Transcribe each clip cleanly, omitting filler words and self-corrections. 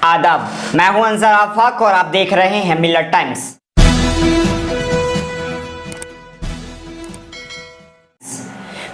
आदाब, मैं हूं अंसर आफाक और आप देख रहे हैं मिलत टाइम्स।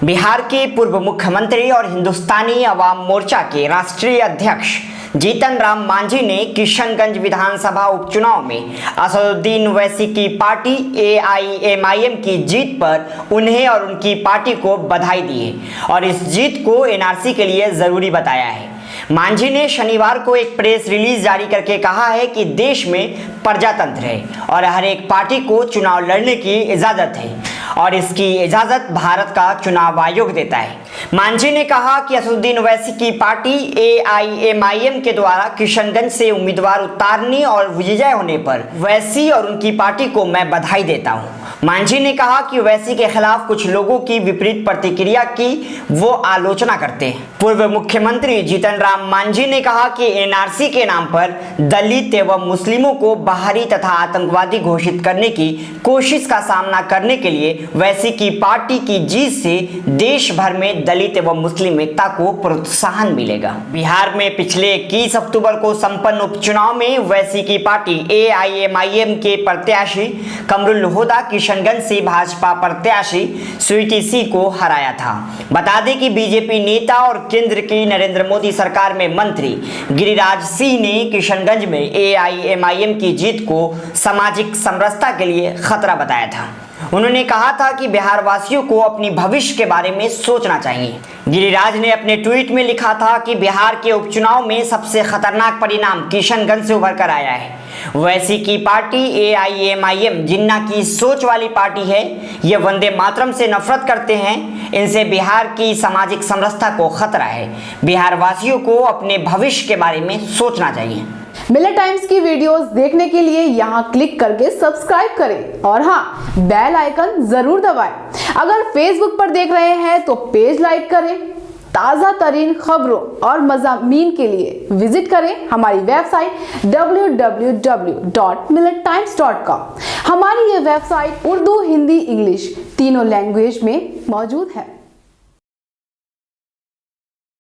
बिहार के पूर्व मुख्यमंत्री और हिंदुस्तानी अवाम मोर्चा के राष्ट्रीय अध्यक्ष जीतन राम मांझी ने किशनगंज विधानसभा उपचुनाव में असदुद्दीन ओवैसी की पार्टी AIMIM की जीत पर उन्हें और उनकी पार्टी को बधाई दी है और इस जीत को NRC के लिए जरूरी बताया है। मांझी ने शनिवार को एक प्रेस रिलीज जारी करके कहा है कि देश में प्रजातंत्र है और हर एक पार्टी को चुनाव लड़ने की इजाजत है और इसकी इजाजत भारत का चुनाव आयोग देता है। मांझी ने कहा कि असदुद्दीन ओवैसी की पार्टी AIMIM के द्वारा किशनगंज से उम्मीदवार उतारने और विजय होने पर ओवैसी और उनकी पार्टी को मैं बधाई देता हूं। मांझी ने कहा कि ओवैसी के खिलाफ कुछ लोगों की विपरीत प्रतिक्रिया की वो आलोचना करते हैं। पूर्व मुख्यमंत्री जीतन राम मांझी ने कहा कि NRC के नाम पर दलित एवं मुस्लिमों को बाहरी तथा आतंकवादी घोषित करने की कोशिश का सामना करने के लिए ओवैसी की पार्टी की जीत से देश भर में दलित एवं मुस्लिम एकता को प्रोत्साहन मिलेगा। बिहार में पिछले 21 अक्टूबर को संपन्न उपचुनाव में ओवैसी की पार्टी AIMIM के प्रत्याशी कमरुल हुदा किशनगंज से भाजपा प्रत्याशी स्वीटी सी को हराया था। बता दें कि बीजेपी नेता और केंद्र की नरेंद्र मोदी सरकार में मंत्री गिरिराज सिंह ने किशनगंज में AIMIM की जीत को सामाजिक समरसता के लिए खतरा बताया था। उन्होंने कहा था कि बिहार वासियों को अपनी भविष्य के बारे में सोचना चाहिए। गिरिराज ने अपने ट्वीट में लिखा था कि बिहार के उपचुनाव में सबसे खतरनाक परिणाम किशनगंज से उभर कर आया है। ओवैसी की पार्टी AIMIM जिन्ना की सोच वाली पार्टी है। ये वंदे मातरम से नफरत करते हैं। इनसे बिहार की सामाजिक समरसता को खतरा है। बिहार वासियों को अपने भविष्य के बारे में सोचना चाहिए। मिलत टाइम्स की वीडियोस देखने के लिए यहाँ क्लिक करके सब्सक्राइब करें और हाँ, बेल आइकन जरूर दबाएं। अगर फेसबुक पर देख रहे हैं तो पेज लाइक करें। ताज़ा तरीन खबरों और मज़ामीन के लिए विजिट करें हमारी वेबसाइट www.millettimes.com। हमारी ये वेबसाइट उर्दू, हिंदी, इंग्लिश तीनों लैंग्वेज में मौजूद है।